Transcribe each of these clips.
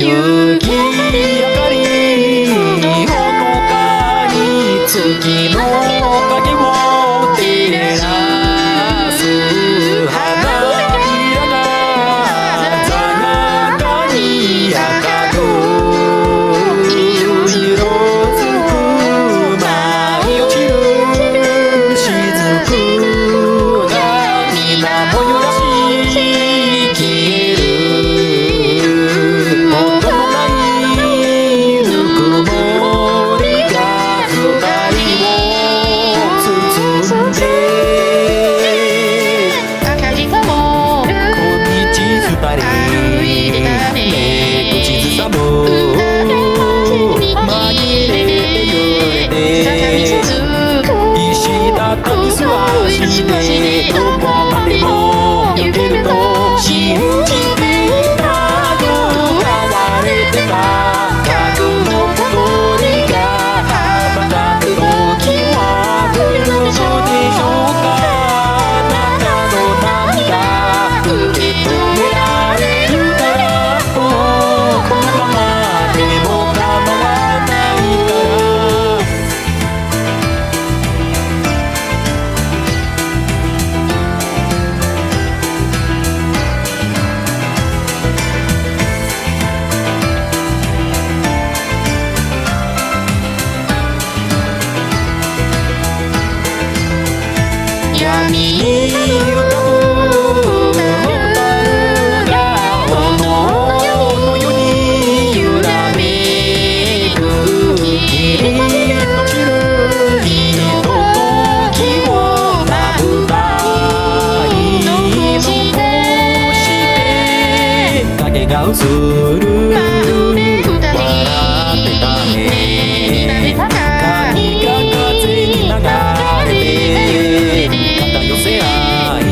雪明かりほのかに月の影を照らす花びらが鮮やかに赤く色づく舞い落ちる雫が水面よらし消える音のないぬくもりが二人を包んで明かりが灯るこんにち二人目口ずさむ紛れて揺れて石畳に座してどこまでも行けると信じていたよ変われてた家具の小鳥が羽ばたく時は来るのでしょうかあなたの涙受け止められるならこのままでも構わないから闇に浮かぶが炎のように揺らめく霧の散るひとときをまぶたに残して影が映る笑ってたね髪が風に流れて肩寄せ合い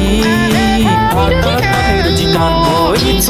温める時間もいつ